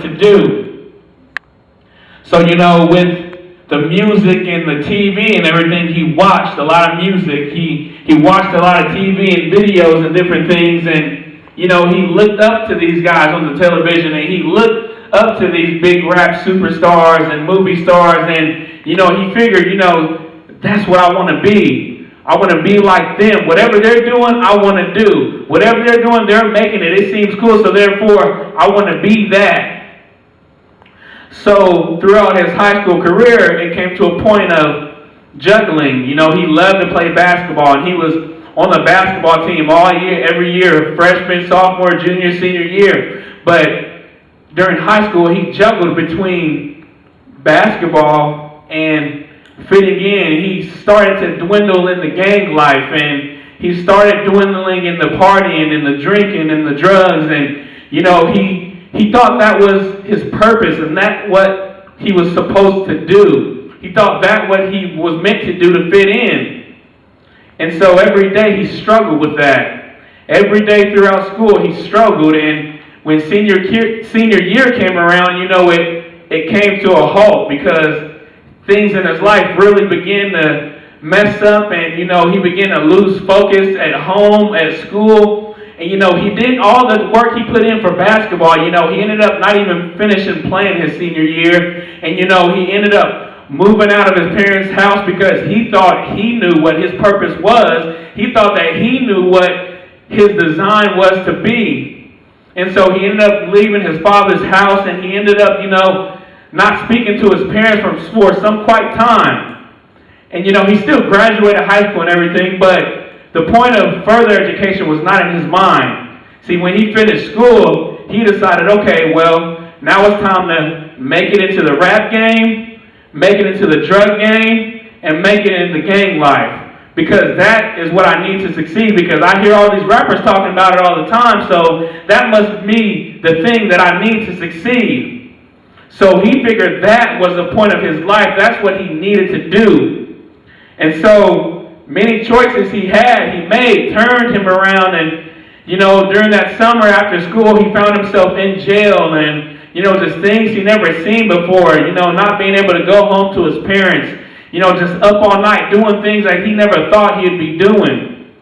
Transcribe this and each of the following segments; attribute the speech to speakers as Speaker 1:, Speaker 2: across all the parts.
Speaker 1: to do. So, with the music and the TV and everything, he watched a lot of music. He watched a lot of TV and videos and different things, and, he looked up to these guys on the television, and he looked up to these big rap superstars and movie stars, and, he figured, that's what I want to be. I want to be like them. Whatever they're doing, I want to do. Whatever they're doing, they're making it. It seems cool, so therefore, I want to be that. So throughout his high school career, it came to a point of juggling. He loved to play basketball, and he was on the basketball team all year, every year, freshman, sophomore, junior, senior year. But during high school, he juggled between basketball and fitting in. He started to dwindle in the gang life, and he started dwindling in the partying and the drinking and the drugs, and he thought that was his purpose and that what he was supposed to do. He thought that what he was meant to do to fit in. And so every day he struggled with that. Every day throughout school he struggled, and when senior year came around, it came to a halt because things in his life really began to mess up, and he began to lose focus at home, at school. And he did all the work he put in for basketball. He ended up not even finishing playing his senior year. And he ended up moving out of his parents' house because he thought he knew what his purpose was. He thought that he knew what his design was to be. And so he ended up leaving his father's house, and he ended up, not speaking to his parents for some quite time. And he still graduated high school and everything, but the point of further education was not in his mind. See, when he finished school, he decided, okay, well, now it's time to make it into the rap game, make it into the drug game, and make it in the gang life. Because that is what I need to succeed, because I hear all these rappers talking about it all the time, so that must be the thing that I need to succeed. So he figured that was the point of his life. That's what he needed to do. And so many choices he made turned him around, and during that summer after school he found himself in jail, and just things he never seen before, not being able to go home to his parents, just up all night doing things that he never thought he'd be doing.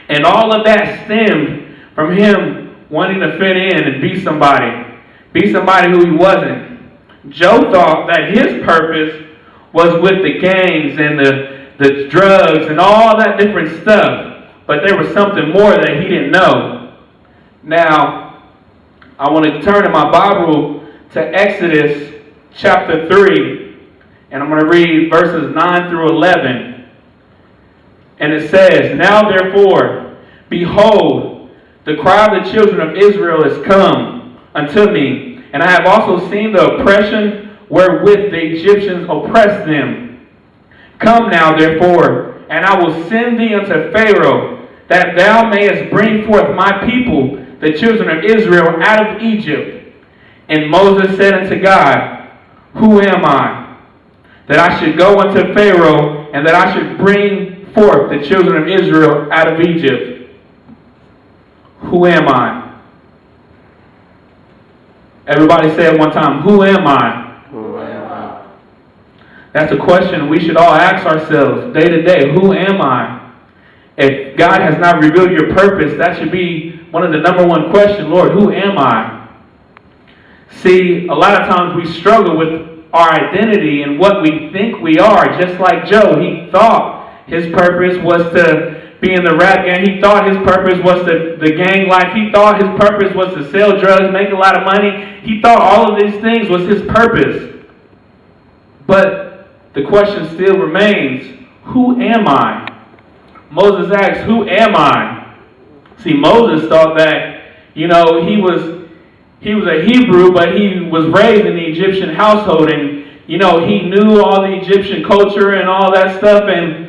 Speaker 1: And all of that stemmed from him wanting to fit in and be somebody who he wasn't. Joe thought that his purpose was with the gangs and the drugs and all that different stuff. But there was something more that he didn't know. Now, I want to turn in my Bible to Exodus chapter 3. And I'm going to read verses 9 through 11. And it says, "Now therefore, behold, the cry of the children of Israel is come unto me. And I have also seen the oppression wherewith the Egyptians oppressed them. Come now, therefore, and I will send thee unto Pharaoh, that thou mayest bring forth my people, the children of Israel, out of Egypt. And Moses said unto God, Who am I, that I should go unto Pharaoh, and that I should bring forth the children of Israel out of Egypt? Who am I?" Everybody say it one time. Who am I? That's a question we should all ask ourselves day to day. Who am I? If God has not revealed your purpose, that should be one of the number one questions. Lord, who am I? See, a lot of times we struggle with our identity and what we think we are. Just like Joe, he thought his purpose was to be in the rap gang. He thought his purpose was the gang life. He thought his purpose was to sell drugs, make a lot of money. He thought all of these things was his purpose. But the question still remains, who am I? Moses asks, who am I? See, Moses thought that, he was a Hebrew, but he was raised in the Egyptian household, and, he knew all the Egyptian culture and all that stuff, and,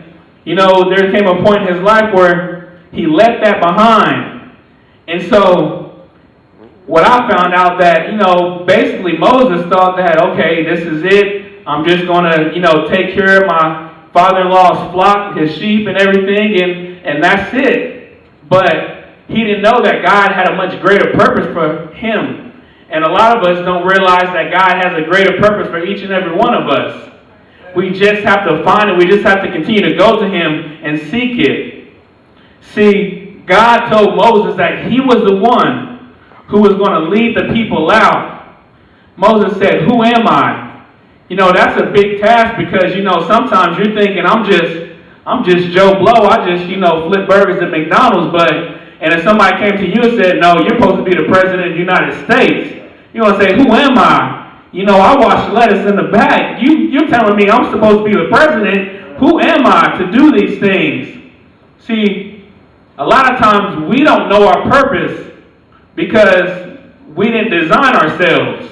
Speaker 1: there came a point in his life where he left that behind. And so, what I found out that, basically Moses thought that, okay, this is it. I'm just going to, take care of my father-in-law's flock, his sheep and everything, and that's it. But he didn't know that God had a much greater purpose for him. And a lot of us don't realize that God has a greater purpose for each and every one of us. We just have to find it. We just have to continue to go to Him and seek it. See, God told Moses that he was the one who was going to lead the people out. Moses said, "Who am I?" That's a big task because, sometimes you're thinking, I'm just Joe Blow. I just, flip burgers at McDonald's. And if somebody came to you and said, "No, you're supposed to be the president of the United States," you're going to say, "Who am I? I wash lettuce in the back. You're telling me I'm supposed to be the president. Who am I to do these things?" See, a lot of times we don't know our purpose because we didn't design ourselves.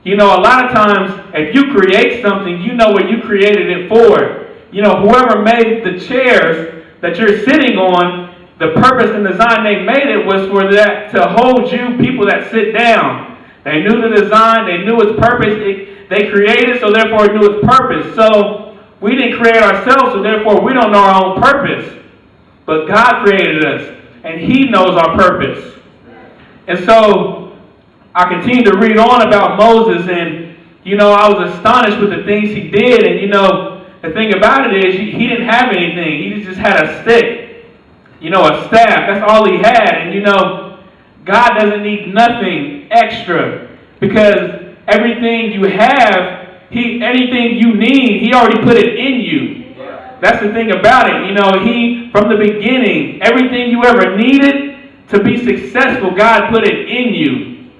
Speaker 1: A lot of times if you create something, you know what you created it for. Whoever made the chairs that you're sitting on, the purpose and design they made it was for that to hold you, people that sit down. They knew the design, they knew its purpose, they created, so therefore it knew its purpose. So we didn't create ourselves, so therefore we don't know our own purpose. But God created us, and He knows our purpose. And so I continued to read on about Moses, and I was astonished with the things he did. And the thing about it is, he didn't have anything. He just had a stick, a staff. That's all he had. And God doesn't need nothing extra because everything you have, anything you need, He already put it in you. That's the thing about it. He, from the beginning, everything you ever needed to be successful, God put it in you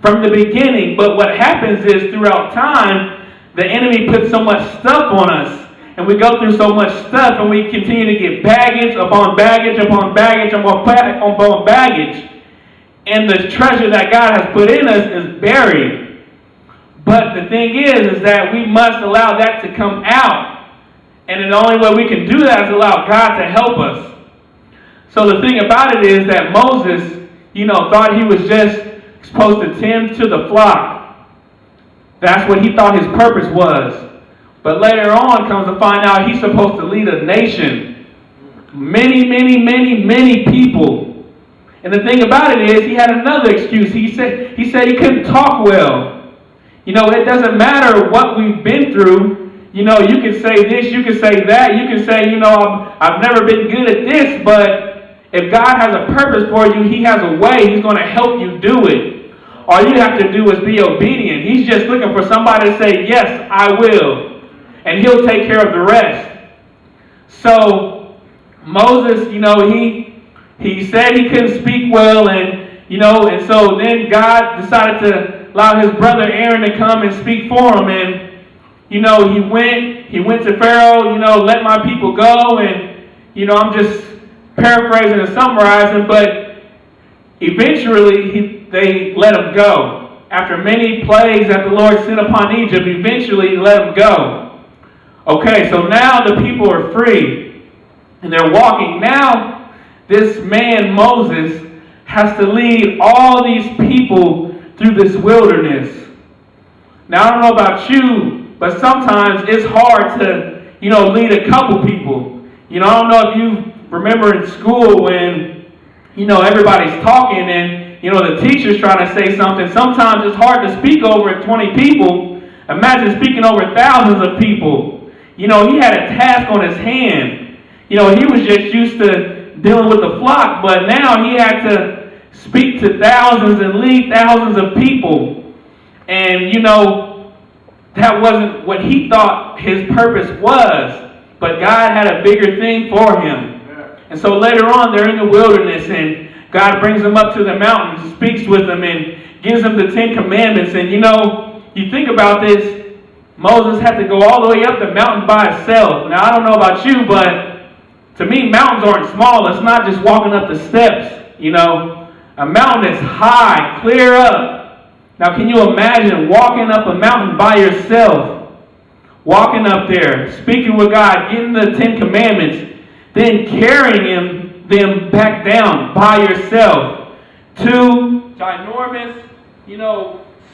Speaker 1: from the beginning. But what happens is throughout time, the enemy puts so much stuff on us, and we go through so much stuff, and we continue to get baggage upon baggage upon baggage upon baggage. And the treasure that God has put in us is buried. But the thing is that we must allow that to come out. And the only way we can do that is allow God to help us. So the thing about it is that Moses, thought he was just supposed to tend to the flock. That's what he thought his purpose was. But later on comes to find out he's supposed to lead a nation. Many people. And the thing about it is, he had another excuse. He said he couldn't talk well. It doesn't matter what we've been through. You can say this, you can say that, you can say, I've never been good at this, but if God has a purpose for you, He has a way. He's going to help you do it. All you have to do is be obedient. He's just looking for somebody to say, "Yes, I will." And He'll take care of the rest. So, Moses, he said he couldn't speak well, and so then God decided to allow his brother Aaron to come and speak for him. And he went to Pharaoh, "Let my people go." And I'm just paraphrasing and summarizing, but eventually they let him go. After many plagues that the Lord sent upon Egypt, eventually He let him go. Okay, so now the people are free, and they're walking. Now this man, Moses, has to lead all these people through this wilderness. Now, I don't know about you, but sometimes it's hard to, lead a couple people. I don't know if you remember in school when, everybody's talking and, the teacher's trying to say something. Sometimes it's hard to speak over 20 people. Imagine speaking over thousands of people. He had a task on his hand. He was just used to dealing with the flock, but now he had to speak to thousands and lead thousands of people. And that wasn't what he thought his purpose was, but God had a bigger thing for him. And so later on they're in the wilderness, and God brings them up to the mountain, speaks with them, and gives them the 10 Commandments. And you think about this, Moses had to go all the way up the mountain by himself. Now I don't know about you, but to me, mountains aren't small. It's not just walking up the steps. A mountain is high, clear up. Now, can you imagine walking up a mountain by yourself? Walking up there, speaking with God, getting the 10 Commandments, then carrying them back down by yourself. 2 ginormous,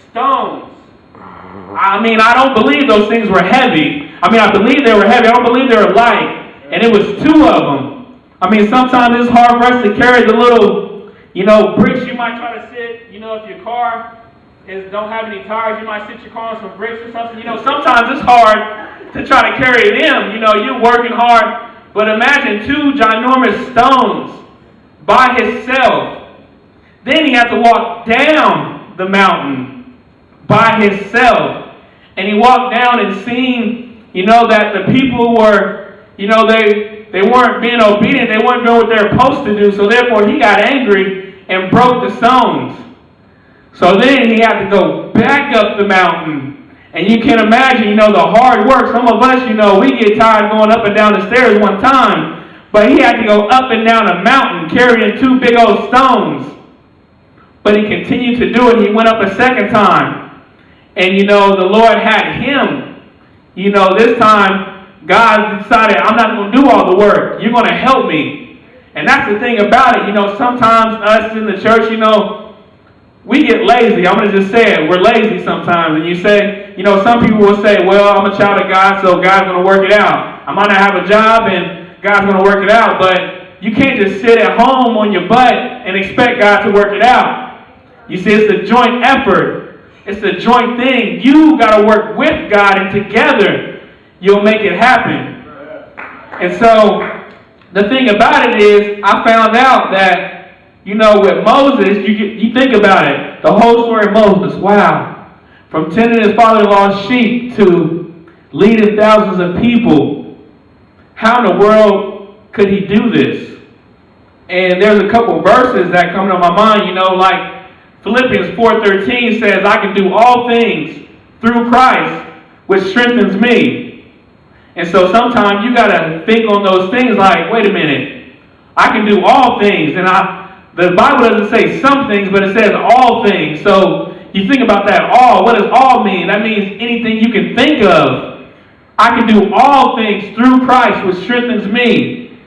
Speaker 1: stones. I don't believe those things were heavy. I believe they were heavy. I don't believe they were light. And it was 2 of them. Sometimes it's hard for us to carry the little, bricks you might try to sit, if your car don't have any tires. You might sit your car on some bricks or something. Sometimes it's hard to try to carry them. You're working hard. But imagine 2 ginormous stones by himself. Then he had to walk down the mountain by himself. And he walked down and seen, that the people were, they weren't being obedient. They weren't doing what they were supposed to do. So therefore he got angry and broke the stones. So then he had to go back up the mountain. And you can imagine, the hard work. Some of us, we get tired going up and down the stairs one time. But he had to go up and down a mountain carrying 2 big old stones. But he continued to do it. He went up a second time. And, the Lord had him. This time, God decided, I'm not going to do all the work. You're going to help me. And that's the thing about it. Sometimes us in the church, we get lazy. I'm going to just say it. We're lazy sometimes. And you say, some people will say, well, I'm a child of God, so God's going to work it out. I might not have a job, and God's going to work it out. But you can't just sit at home on your butt and expect God to work it out. You see, it's a joint effort. It's a joint thing. You got to work with God, and together you'll make it happen. And so the thing about it is, I found out that, with Moses, you think about it. The whole story of Moses, wow. From tending his father-in-law's sheep to leading thousands of people. How in the world could he do this? And there's a couple verses that come to my mind, like Philippians 4:13 says, I can do all things through Christ, which strengthens me. And so sometimes you got to think on those things like, wait a minute, I can do all things. And the Bible doesn't say some things, but it says all things. So you think about that all. What does all mean? That means anything you can think of. I can do all things through Christ, which strengthens me.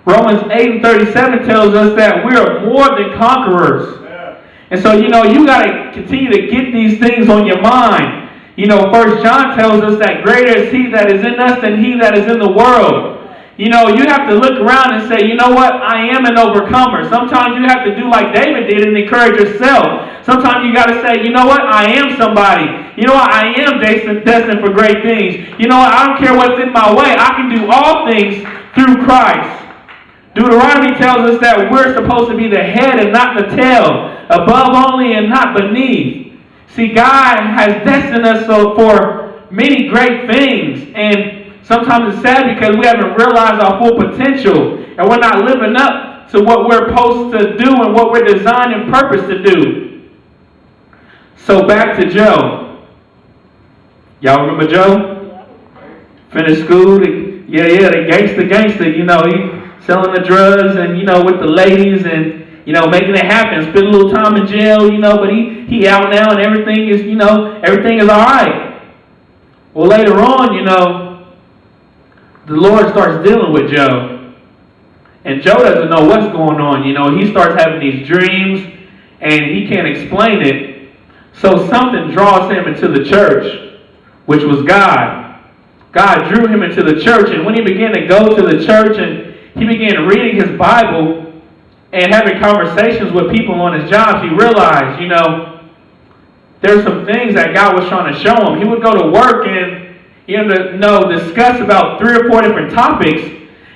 Speaker 1: Romans 8:37 tells us that we are more than conquerors. Yeah. And so, you got to continue to get these things on your mind. 1 John tells us that greater is he that is in us than he that is in the world. You have to look around and say, you know what? I am an overcomer. Sometimes you have to do like David did and encourage yourself. Sometimes you got to say, you know what? I am somebody. You know what? I am destined for great things. You know what? I don't care what's in my way. I can do all things through Christ. Deuteronomy tells us that we're supposed to be the head and not the tail, above only and not beneath. See, God has destined us for many great things. And sometimes it's sad because we haven't realized our full potential. And we're not living up to what we're supposed to do and what we're designed and purposed to do. So back to Joe. Y'all remember Joe? Finished school. The gangster. He selling the drugs and, with the ladies and, making it happen. Spend a little time in jail, but he out now and everything is, everything is all right. Well, later on, the Lord starts dealing with Joe. And Joe doesn't know what's going on. He starts having these dreams and he can't explain it. So something draws him into the church, which was God. God drew him into the church. And when he began to go to the church and he began reading his Bible and having conversations with people on his jobs, he realized, there's some things that God was trying to show him. He would go to work and discuss about 3 or 4 different topics.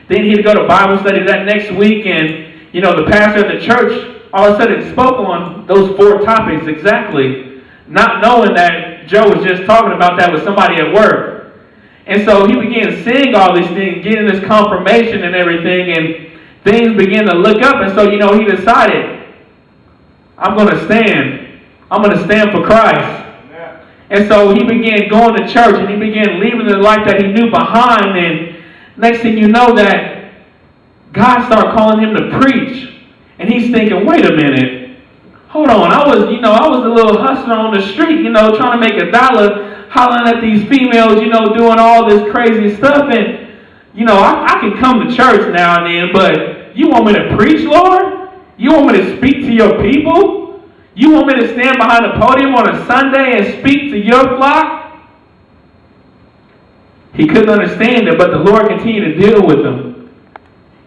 Speaker 1: Then he'd go to Bible study that next week, and the pastor of the church all of a sudden spoke on those 4 topics exactly, not knowing that Joe was just talking about that with somebody at work. And so he began seeing all these things, getting this confirmation and everything, and things began to look up. And so he decided, I'm going to stand. I'm going to stand for Christ. And so he began going to church and he began leaving the life that he knew behind. And next thing you know that God started calling him to preach. And he's thinking, wait a minute. Hold on. I was a little hustler on the street, trying to make $1, hollering at these females, doing all this crazy stuff. And, I can come to church now and then, but you want me to preach, Lord? You want me to speak to your people? You want me to stand behind the podium on a Sunday and speak to your flock? He couldn't understand it, but the Lord continued to deal with him.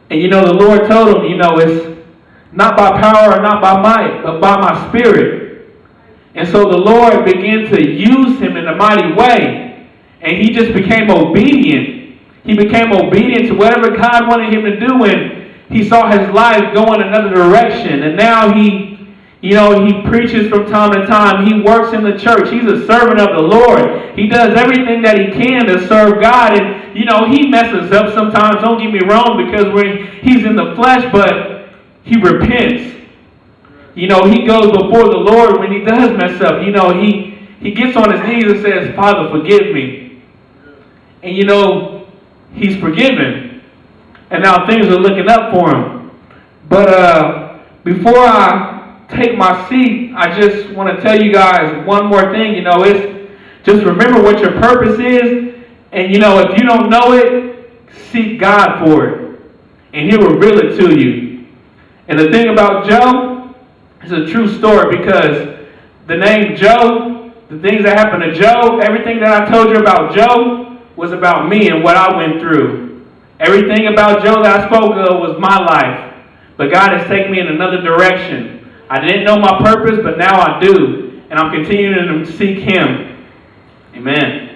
Speaker 1: And the Lord told him, it's not by power or not by might, but by my spirit. And so the Lord began to use him in a mighty way. And he just became obedient. He became obedient to whatever God wanted him to do, and he saw his life go in another direction. And now he preaches from time to time. He works in the church. He's a servant of the Lord. He does everything that he can to serve God. And, he messes up sometimes. Don't get me wrong, because he's in the flesh, but he repents. He goes before the Lord when he does mess up. He gets on his knees and says, Father, forgive me. And, he's forgiven. And now things are looking up for him. But before I take my seat, I just want to tell you guys one more thing. It's just remember what your purpose is. And, if you don't know it, seek God for it. And He'll reveal it to you. And the thing about Joe, it's a true story, because the name Joe, the things that happened to Joe, everything that I told you about Joe was about me and what I went through. Everything about Joe that I spoke of was my life. But God has taken me in another direction. I didn't know my purpose, but now I do. And I'm continuing to seek Him. Amen.